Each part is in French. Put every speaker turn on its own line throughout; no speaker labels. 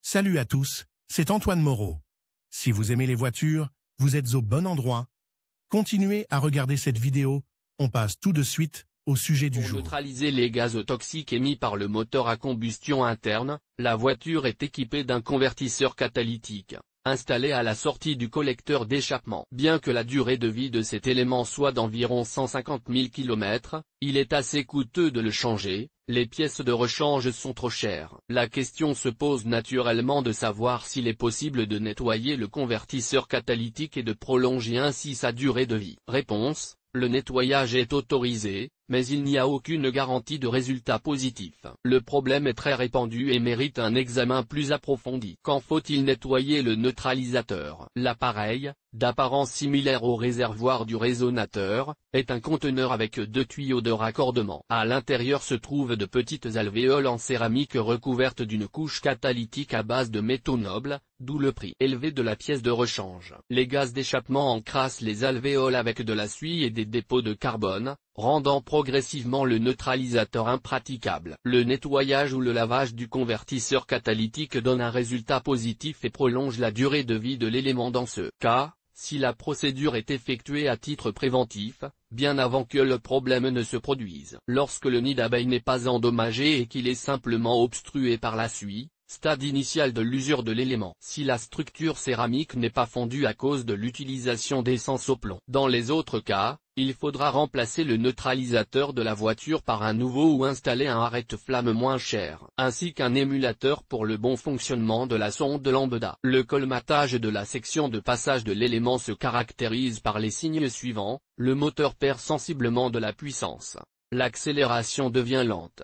Salut à tous, c'est Antoine Moreau. Si vous aimez les voitures, vous êtes au bon endroit. Continuez à regarder cette vidéo, on passe tout de suite au sujet du
Pour
jour.
neutraliser les gaz toxiques émis par le moteur à combustion interne, la voiture est équipée d'un convertisseur catalytique, installé à la sortie du collecteur d'échappement. Bien que la durée de vie de cet élément soit d'environ 150 000 km, il est assez coûteux de le changer, les pièces de rechange sont trop chères. La question se pose naturellement de savoir s'il est possible de nettoyer le convertisseur catalytique et de prolonger ainsi sa durée de vie. Réponse: le nettoyage est autorisé, mais il n'y a aucune garantie de résultat positif. Le problème est très répandu et mérite un examen plus approfondi. Quand faut-il nettoyer le neutralisateur? L'appareil, d'apparence similaire au réservoir du résonateur, est un conteneur avec deux tuyaux de raccordement. À l'intérieur se trouvent de petites alvéoles en céramique recouvertes d'une couche catalytique à base de métaux nobles, d'où le prix élevé de la pièce de rechange. Les gaz d'échappement encrassent les alvéoles avec de la suie et des dépôts de carbone, rendant progressivement le neutralisateur impraticable. Le nettoyage ou le lavage du convertisseur catalytique donne un résultat positif et prolonge la durée de vie de l'élément dans ce cas, si la procédure est effectuée à titre préventif, bien avant que le problème ne se produise. Lorsque le nid d'abeille n'est pas endommagé et qu'il est simplement obstrué par la suie, stade initial de l'usure de l'élément. Si la structure céramique n'est pas fondue à cause de l'utilisation d'essence au plomb. Dans les autres cas, il faudra remplacer le neutralisateur de la voiture par un nouveau ou installer un arrête-flamme moins cher, ainsi qu'un émulateur pour le bon fonctionnement de la sonde de lambda. Le colmatage de la section de passage de l'élément se caractérise par les signes suivants: le moteur perd sensiblement de la puissance. L'accélération devient lente.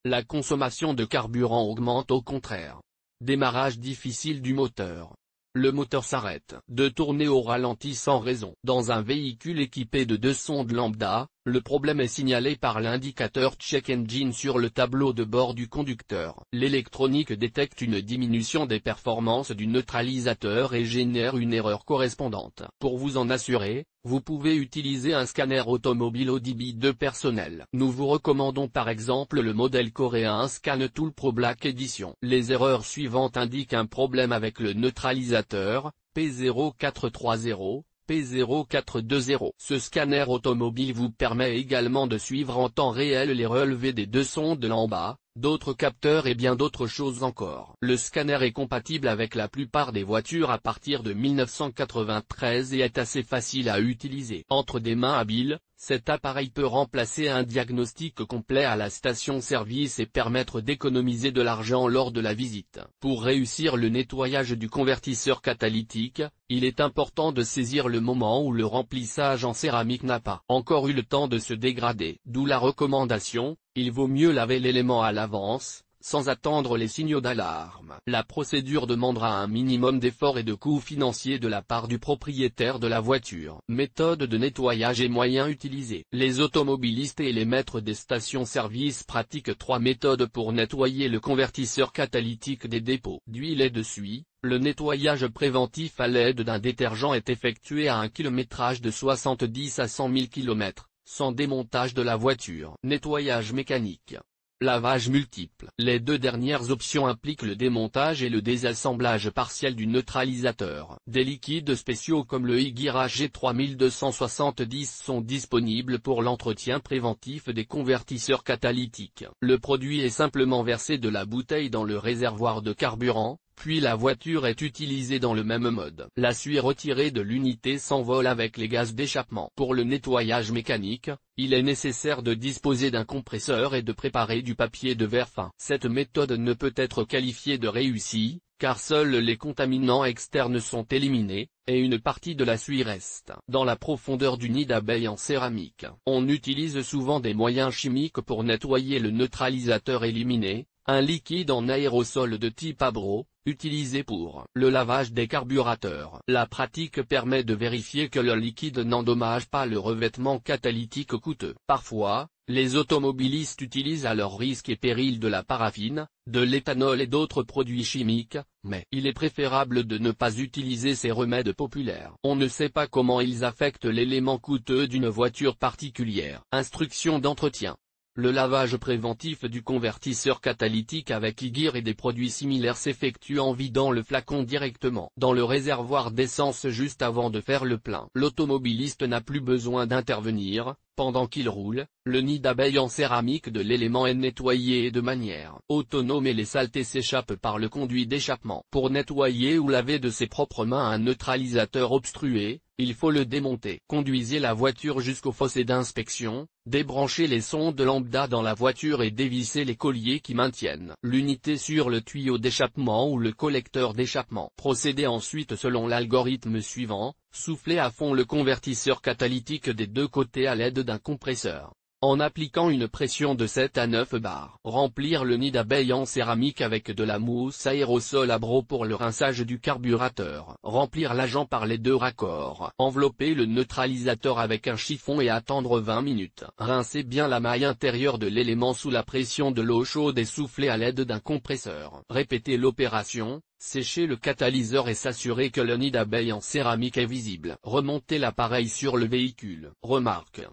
La consommation de carburant augmente au contraire. Démarrage difficile du moteur. Le moteur s'arrête de tourner au ralenti sans raison. Dans un véhicule équipé de deux sondes lambda, le problème est signalé par l'indicateur Check Engine sur le tableau de bord du conducteur. L'électronique détecte une diminution des performances du neutralisateur et génère une erreur correspondante. Pour vous en assurer, vous pouvez utiliser un scanner automobile Audibi 2 personnel. Nous vous recommandons par exemple le modèle coréen ScanTool Pro Black Edition. Les erreurs suivantes indiquent un problème avec le neutralisateur: P0430, P0420. Ce scanner automobile vous permet également de suivre en temps réel les relevés des deux sondes lambda, d'autres capteurs et bien d'autres choses encore. Le scanner est compatible avec la plupart des voitures à partir de 1993 et est assez facile à utiliser. Entre des mains habiles, cet appareil peut remplacer un diagnostic complet à la station-service et permettre d'économiser de l'argent lors de la visite. Pour réussir le nettoyage du convertisseur catalytique, il est important de saisir le moment où le remplissage en céramique n'a pas encore eu le temps de se dégrader. D'où la recommandation: il vaut mieux laver l'élément à l'avance, sans attendre les signaux d'alarme. La procédure demandera un minimum d'efforts et de coûts financiers de la part du propriétaire de la voiture. Méthode de nettoyage et moyens utilisés. Les automobilistes et les maîtres des stations-service pratiquent trois méthodes pour nettoyer le convertisseur catalytique des dépôts d'huile et de suie. Le nettoyage préventif à l'aide d'un détergent est effectué à un kilométrage de 70 à 100 000 km, sans démontage de la voiture. Nettoyage mécanique. Lavage multiple. Les deux dernières options impliquent le démontage et le désassemblage partiel du neutralisateur. Des liquides spéciaux comme le Igira G3270 sont disponibles pour l'entretien préventif des convertisseurs catalytiques. Le produit est simplement versé de la bouteille dans le réservoir de carburant, puis la voiture est utilisée dans le même mode. La suie retirée de l'unité s'envole avec les gaz d'échappement. Pour le nettoyage mécanique, il est nécessaire de disposer d'un compresseur et de préparer du papier de verre fin. Cette méthode ne peut être qualifiée de réussie, car seuls les contaminants externes sont éliminés, et une partie de la suie reste dans la profondeur du nid d'abeille en céramique. On utilise souvent des moyens chimiques pour nettoyer le neutralisateur éliminé, un liquide en aérosol de type Abro, utilisé pour le lavage des carburateurs. La pratique permet de vérifier que le liquide n'endommage pas le revêtement catalytique coûteux. Parfois, les automobilistes utilisent à leur risque et péril de la paraffine, de l'éthanol et d'autres produits chimiques, mais il est préférable de ne pas utiliser ces remèdes populaires. On ne sait pas comment ils affectent l'élément coûteux d'une voiture particulière. Instructions d'entretien. Le lavage préventif du convertisseur catalytique avec Igir et des produits similaires s'effectue en vidant le flacon directement dans le réservoir d'essence juste avant de faire le plein. L'automobiliste n'a plus besoin d'intervenir. Pendant qu'il roule, le nid d'abeilles en céramique de l'élément est nettoyé de manière autonome et les saletés s'échappent par le conduit d'échappement. Pour nettoyer ou laver de ses propres mains un neutralisateur obstrué, il faut le démonter. Conduisez la voiture jusqu'au fossé d'inspection, débranchez les sondes lambda dans la voiture et dévissez les colliers qui maintiennent l'unité sur le tuyau d'échappement ou le collecteur d'échappement. Procédez ensuite selon l'algorithme suivant. Soufflez à fond le convertisseur catalytique des deux côtés à l'aide d'un compresseur, en appliquant une pression de 7 à 9 bars. Remplir le nid d'abeilles en céramique avec de la mousse aérosol à broc pour le rinçage du carburateur. Remplir l'agent par les deux raccords. Envelopper le neutralisateur avec un chiffon et attendre 20 minutes. Rincez bien la maille intérieure de l'élément sous la pression de l'eau chaude et soufflez à l'aide d'un compresseur. Répétez l'opération. Séchez le catalyseur et s'assurer que le nid d'abeilles en céramique est visible. Remontez l'appareil sur le véhicule. Remarque.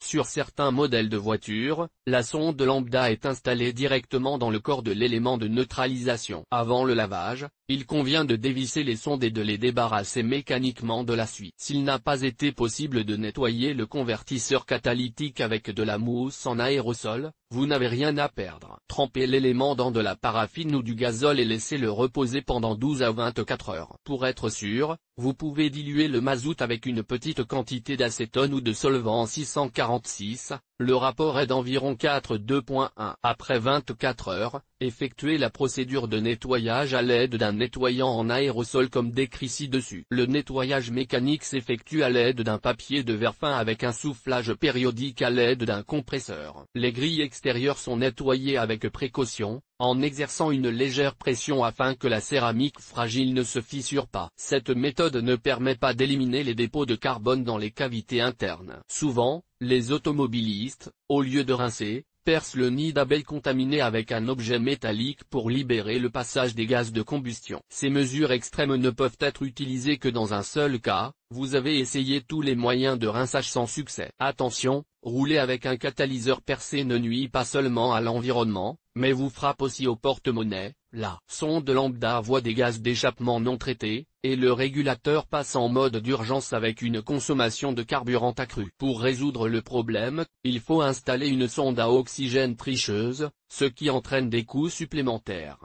Sur certains modèles de voitures, la sonde lambda est installée directement dans le corps de l'élément de neutralisation. Avant le lavage, il convient de dévisser les sondes et de les débarrasser mécaniquement de la suie. S'il n'a pas été possible de nettoyer le convertisseur catalytique avec de la mousse en aérosol, vous n'avez rien à perdre. Trempez l'élément dans de la paraffine ou du gazole et laissez-le reposer pendant 12 à 24 heures. Pour être sûr, vous pouvez diluer le mazout avec une petite quantité d'acétone ou de solvant 646, le rapport est d'environ 4,2.1. Après 24 heures, effectuez la procédure de nettoyage à l'aide d'un nettoyant en aérosol comme décrit ci-dessus. Le nettoyage mécanique s'effectue à l'aide d'un papier de verre fin avec un soufflage périodique à l'aide d'un compresseur. Les grilles extérieures sont nettoyées avec précaution, en exerçant une légère pression afin que la céramique fragile ne se fissure pas. Cette méthode ne permet pas d'éliminer les dépôts de carbone dans les cavités internes. Souvent, les automobilistes, au lieu de rincer, percent le nid d'abeilles contaminé avec un objet métallique pour libérer le passage des gaz de combustion. Ces mesures extrêmes ne peuvent être utilisées que dans un seul cas. Vous avez essayé tous les moyens de rinçage sans succès. Attention, rouler avec un catalyseur percé ne nuit pas seulement à l'environnement, mais vous frappe aussi au porte-monnaie. La sonde lambda voit des gaz d'échappement non traités, et le régulateur passe en mode d'urgence avec une consommation de carburant accrue. Pour résoudre le problème, il faut installer une sonde à oxygène tricheuse, ce qui entraîne des coûts supplémentaires.